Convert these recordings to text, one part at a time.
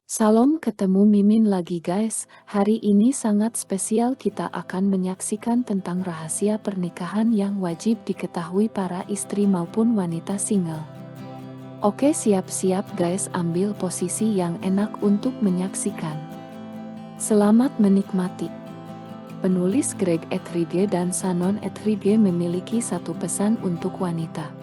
Salam, ketemu Mimin lagi guys. Hari ini sangat spesial, kita akan menyaksikan tentang rahasia pernikahan yang wajib diketahui para istri maupun wanita single. Oke, siap-siap guys, ambil posisi yang enak untuk menyaksikan. Selamat menikmati. Penulis Greg Etheridge dan Shannon Etheridge memiliki satu pesan untuk wanita.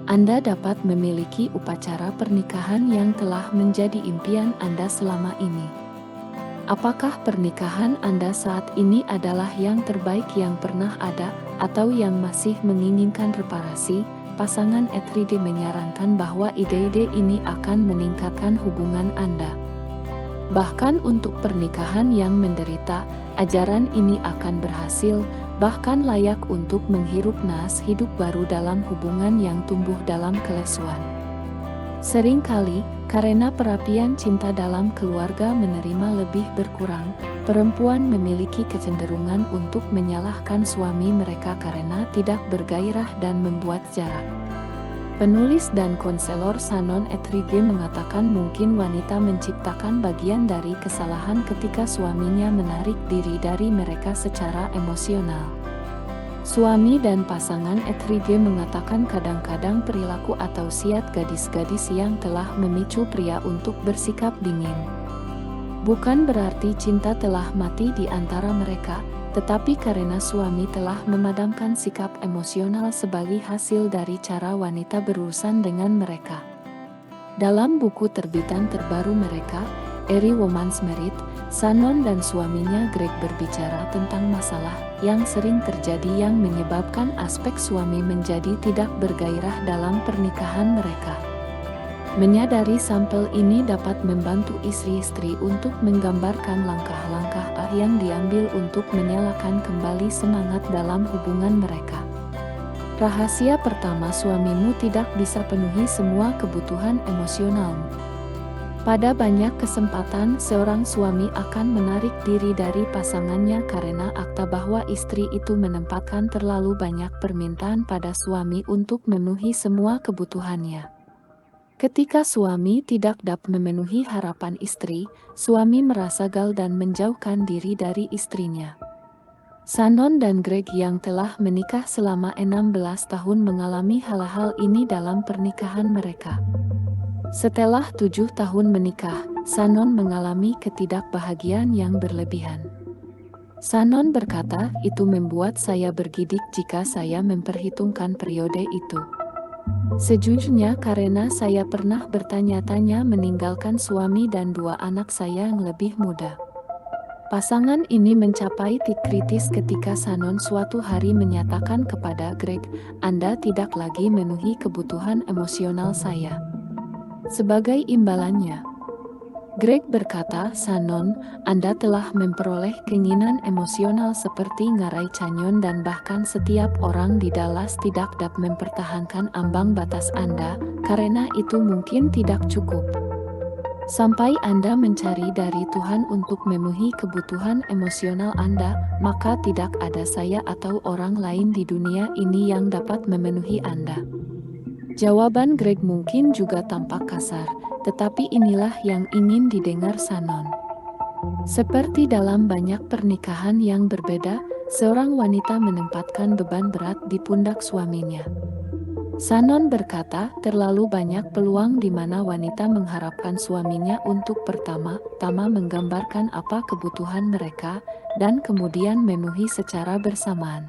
Anda dapat memiliki upacara pernikahan yang telah menjadi impian Anda selama ini. Apakah pernikahan Anda saat ini adalah yang terbaik yang pernah ada, atau yang masih menginginkan reparasi? Pasangan Etheridge menyarankan bahwa ide-ide ini akan meningkatkan hubungan Anda. Bahkan untuk pernikahan yang menderita, ajaran ini akan berhasil, bahkan layak untuk menghirup nafas hidup baru dalam hubungan yang tumbuh dalam kelesuan. Seringkali, karena perapian cinta dalam keluarga menerima lebih berkurang, perempuan memiliki kecenderungan untuk menyalahkan suami mereka karena tidak bergairah dan membuat jarak. Penulis dan konselor Shannon Etheridge mengatakan mungkin wanita menciptakan bagian dari kesalahan ketika suaminya menarik diri dari mereka secara emosional. Suami dan pasangan Etheridge mengatakan kadang-kadang perilaku atau siat gadis-gadis yang telah memicu pria untuk bersikap dingin. Bukan berarti cinta telah mati di antara mereka, tetapi karena suami telah memadamkan sikap emosional sebagai hasil dari cara wanita berurusan dengan mereka. Dalam buku terbitan terbaru mereka, Every Woman's Married, Shannon dan suaminya Greg berbicara tentang masalah yang sering terjadi yang menyebabkan aspek suami menjadi tidak bergairah dalam pernikahan mereka. Menyadari sampel ini dapat membantu istri-istri untuk menggambarkan langkah-langkah yang diambil untuk menyalakan kembali semangat dalam hubungan mereka. Rahasia pertama, suamimu tidak bisa penuhi semua kebutuhan emosionalmu. Pada banyak kesempatan, seorang suami akan menarik diri dari pasangannya karena akta bahwa istri itu menempatkan terlalu banyak permintaan pada suami untuk memenuhi semua kebutuhannya. Ketika suami tidak dapat memenuhi harapan istri, suami merasa gagal dan menjauhkan diri dari istrinya. Shannon dan Greg yang telah menikah selama 16 tahun mengalami hal-hal ini dalam pernikahan mereka. Setelah 7 tahun menikah, Shannon mengalami ketidakbahagiaan yang berlebihan. Shannon berkata, itu membuat saya bergidik jika saya memperhitungkan periode itu. Sejujurnya karena saya pernah bertanya-tanya meninggalkan suami dan 2 anak saya yang lebih muda. Pasangan ini mencapai titik kritis ketika Shannon suatu hari menyatakan kepada Greg, Anda tidak lagi memenuhi kebutuhan emosional saya. Sebagai imbalannya, Greg berkata, Shannon, Anda telah memperoleh keinginan emosional seperti ngarai canyon dan bahkan setiap orang di Dallas tidak dapat mempertahankan ambang batas Anda, karena itu mungkin tidak cukup. Sampai Anda mencari dari Tuhan untuk memenuhi kebutuhan emosional Anda, maka tidak ada saya atau orang lain di dunia ini yang dapat memenuhi Anda. Jawaban Greg mungkin juga tampak kasar, tetapi inilah yang ingin didengar Shannon. Seperti dalam banyak pernikahan yang berbeda, seorang wanita menempatkan beban berat di pundak suaminya. Shannon berkata, terlalu banyak peluang di mana wanita mengharapkan suaminya untuk pertama-tama menggambarkan apa kebutuhan mereka, dan kemudian memenuhi secara bersamaan.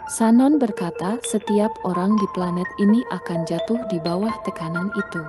Shannon berkata, setiap orang di planet ini akan jatuh di bawah tekanan itu.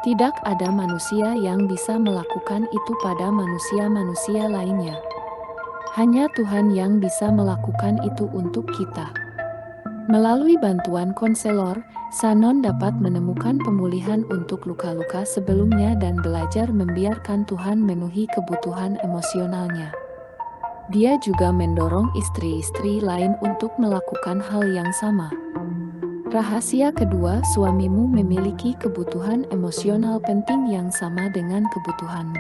Tidak ada manusia yang bisa melakukan itu pada manusia-manusia lainnya. Hanya Tuhan yang bisa melakukan itu untuk kita. Melalui bantuan konselor, Shannon dapat menemukan pemulihan untuk luka-luka sebelumnya dan belajar membiarkan Tuhan memenuhi kebutuhan emosionalnya. Dia juga mendorong istri-istri lain untuk melakukan hal yang sama. Rahasia kedua, suamimu memiliki kebutuhan emosional penting yang sama dengan kebutuhanmu.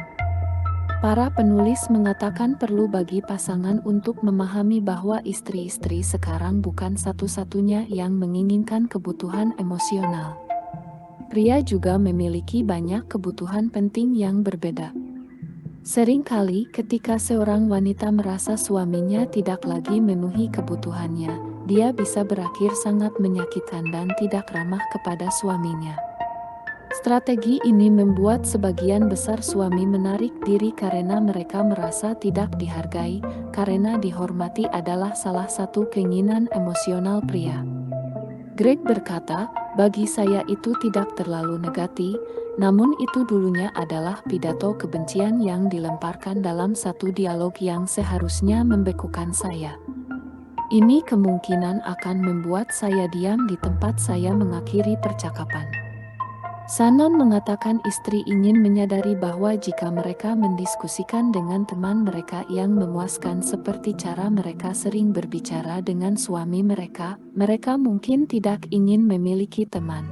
Para penulis mengatakan perlu bagi pasangan untuk memahami bahwa istri-istri sekarang bukan satu-satunya yang menginginkan kebutuhan emosional. Pria juga memiliki banyak kebutuhan penting yang berbeda. Seringkali ketika seorang wanita merasa suaminya tidak lagi memenuhi kebutuhannya, dia bisa berakhir sangat menyakitkan dan tidak ramah kepada suaminya. Strategi ini membuat sebagian besar suami menarik diri karena mereka merasa tidak dihargai, karena dihormati adalah salah satu keinginan emosional pria. Greg berkata, bagi saya itu tidak terlalu negatif, namun itu dulunya adalah pidato kebencian yang dilemparkan dalam satu dialog yang seharusnya membekukan saya. Ini kemungkinan akan membuat saya diam di tempat saya mengakhiri percakapan. Shannon mengatakan istri ingin menyadari bahwa jika mereka mendiskusikan dengan teman mereka yang memuaskan seperti cara mereka sering berbicara dengan suami mereka, mereka mungkin tidak ingin memiliki teman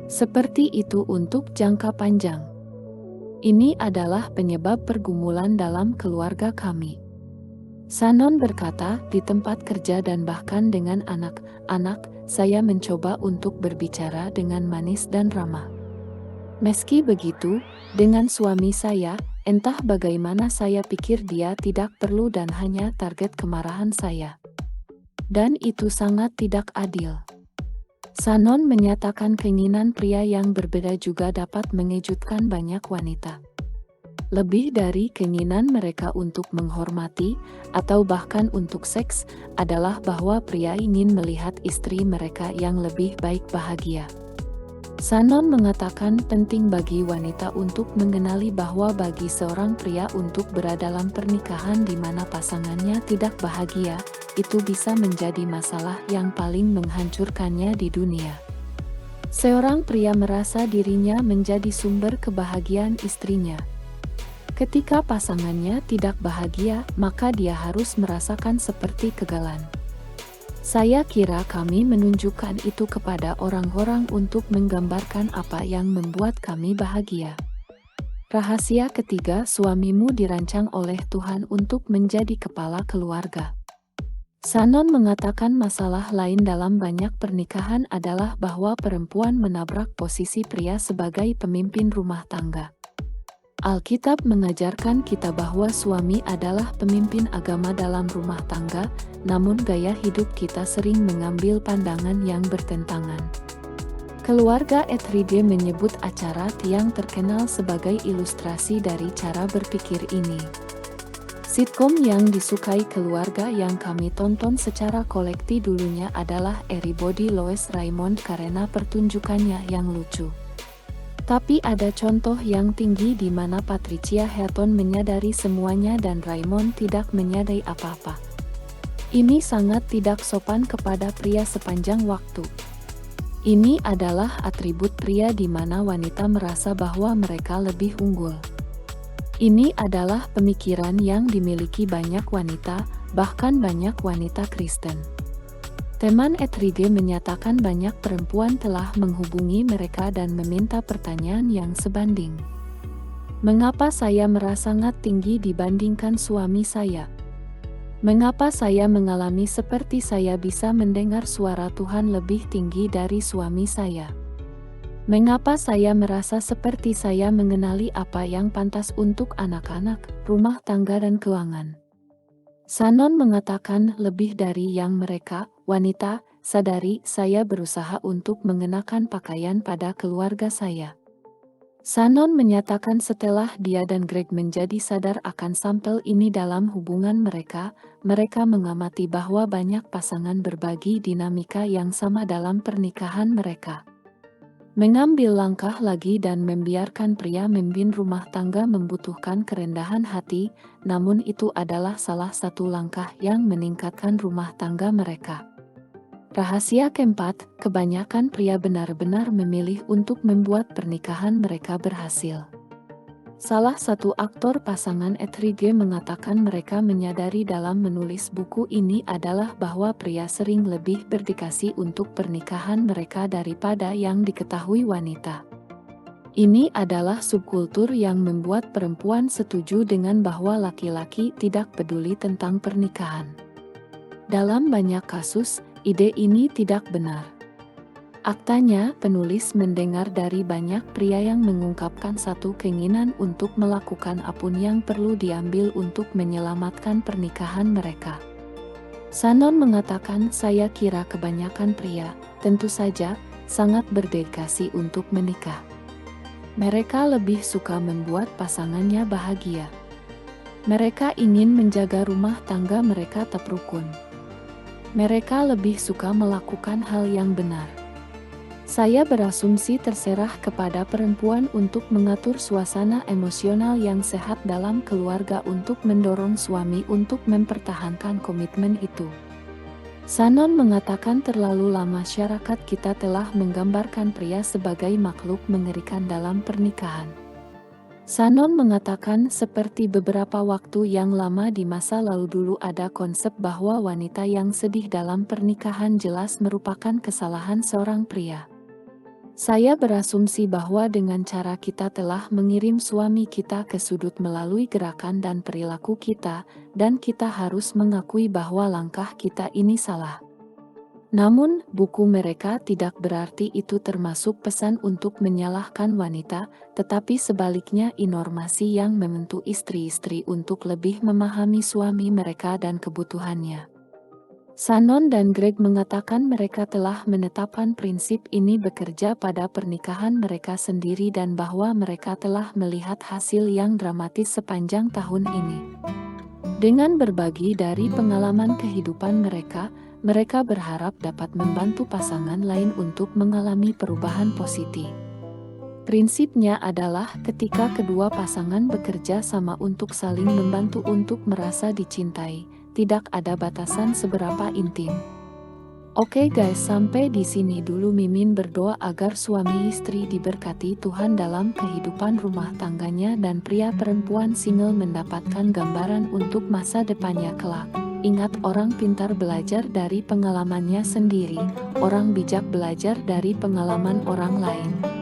seperti itu untuk jangka panjang. Ini adalah penyebab pergumulan dalam keluarga kami. Shannon berkata, di tempat kerja dan bahkan dengan anak-anak, saya mencoba untuk berbicara dengan manis dan ramah. Meski begitu, dengan suami saya, entah bagaimana saya pikir dia tidak perlu dan hanya target kemarahan saya. Dan itu sangat tidak adil. Shannon menyatakan keinginan pria yang berbeda juga dapat mengejutkan banyak wanita. Lebih dari keinginan mereka untuk menghormati, atau bahkan untuk seks, adalah bahwa pria ingin melihat istri mereka yang lebih baik bahagia. Shannon mengatakan penting bagi wanita untuk mengenali bahwa bagi seorang pria untuk berada dalam pernikahan di mana pasangannya tidak bahagia, itu bisa menjadi masalah yang paling menghancurkannya di dunia. Seorang pria merasa dirinya menjadi sumber kebahagiaan istrinya. Ketika pasangannya tidak bahagia, maka dia harus merasakan seperti kegalan. Saya kira kami menunjukkan itu kepada orang-orang untuk menggambarkan apa yang membuat kami bahagia. Rahasia ketiga, suamimu dirancang oleh Tuhan untuk menjadi kepala keluarga. Shannon mengatakan masalah lain dalam banyak pernikahan adalah bahwa perempuan menabrak posisi pria sebagai pemimpin rumah tangga. Alkitab mengajarkan kita bahwa suami adalah pemimpin agama dalam rumah tangga, namun gaya hidup kita sering mengambil pandangan yang bertentangan. Keluarga Etheridge menyebut acara yang terkenal sebagai ilustrasi dari cara berpikir ini. Sitkom yang disukai keluarga yang kami tonton secara kolektif dulunya adalah Everybody Loves Raymond karena pertunjukannya yang lucu. Tapi ada contoh yang tinggi di mana Patricia Hilton menyadari semuanya dan Raymond tidak menyadari apa-apa. Ini sangat tidak sopan kepada pria sepanjang waktu. Ini adalah atribut pria di mana wanita merasa bahwa mereka lebih unggul. Ini adalah pemikiran yang dimiliki banyak wanita, bahkan banyak wanita Kristen. Teman Etheridge menyatakan banyak perempuan telah menghubungi mereka dan meminta pertanyaan yang sebanding. Mengapa saya merasa sangat tinggi dibandingkan suami saya? Mengapa saya mengalami seperti saya bisa mendengar suara Tuhan lebih tinggi dari suami saya? Mengapa saya merasa seperti saya mengenali apa yang pantas untuk anak-anak, rumah tangga dan keuangan? Shannon mengatakan lebih dari yang mereka, wanita, sadari, saya berusaha untuk mengenakan pakaian pada keluarga saya. Shannon menyatakan setelah dia dan Greg menjadi sadar akan sampel ini dalam hubungan mereka, mereka mengamati bahwa banyak pasangan berbagi dinamika yang sama dalam pernikahan mereka. Mengambil langkah lagi dan membiarkan pria memimpin rumah tangga membutuhkan kerendahan hati, namun itu adalah salah satu langkah yang meningkatkan rumah tangga mereka. Rahasia keempat, kebanyakan pria benar-benar memilih untuk membuat pernikahan mereka berhasil. Salah satu aktor pasangan Etheridge mengatakan mereka menyadari dalam menulis buku ini adalah bahwa pria sering lebih berdedikasi untuk pernikahan mereka daripada yang diketahui wanita. Ini adalah subkultur yang membuat perempuan setuju dengan bahwa laki-laki tidak peduli tentang pernikahan. Dalam banyak kasus, ide ini tidak benar. Aktanya, penulis mendengar dari banyak pria yang mengungkapkan satu keinginan untuk melakukan apapun yang perlu diambil untuk menyelamatkan pernikahan mereka. Shannon mengatakan, saya kira kebanyakan pria, tentu saja, sangat berdedikasi untuk menikah. Mereka lebih suka membuat pasangannya bahagia. Mereka ingin menjaga rumah tangga mereka tetap rukun. Mereka lebih suka melakukan hal yang benar. Saya berasumsi terserah kepada perempuan untuk mengatur suasana emosional yang sehat dalam keluarga untuk mendorong suami untuk mempertahankan komitmen itu. Shannon mengatakan terlalu lama masyarakat kita telah menggambarkan pria sebagai makhluk mengerikan dalam pernikahan. Shannon mengatakan seperti beberapa waktu yang lama di masa lalu dulu ada konsep bahwa wanita yang sedih dalam pernikahan jelas merupakan kesalahan seorang pria. Saya berasumsi bahwa dengan cara kita telah mengirim suami kita ke sudut melalui gerakan dan perilaku kita, dan kita harus mengakui bahwa langkah kita ini salah. Namun, buku mereka tidak berarti itu termasuk pesan untuk menyalahkan wanita, tetapi sebaliknya informasi yang membantu istri-istri untuk lebih memahami suami mereka dan kebutuhannya. Shannon dan Greg mengatakan mereka telah menetapkan prinsip ini bekerja pada pernikahan mereka sendiri dan bahwa mereka telah melihat hasil yang dramatis sepanjang tahun ini. Dengan berbagi dari pengalaman kehidupan mereka, mereka berharap dapat membantu pasangan lain untuk mengalami perubahan positif. Prinsipnya adalah ketika kedua pasangan bekerja sama untuk saling membantu untuk merasa dicintai, tidak ada batasan seberapa intim. Oke guys, sampai di sini dulu. Mimin berdoa agar suami istri diberkati Tuhan dalam kehidupan rumah tangganya dan pria perempuan single mendapatkan gambaran untuk masa depannya kelak. Ingat, orang pintar belajar dari pengalamannya sendiri, orang bijak belajar dari pengalaman orang lain.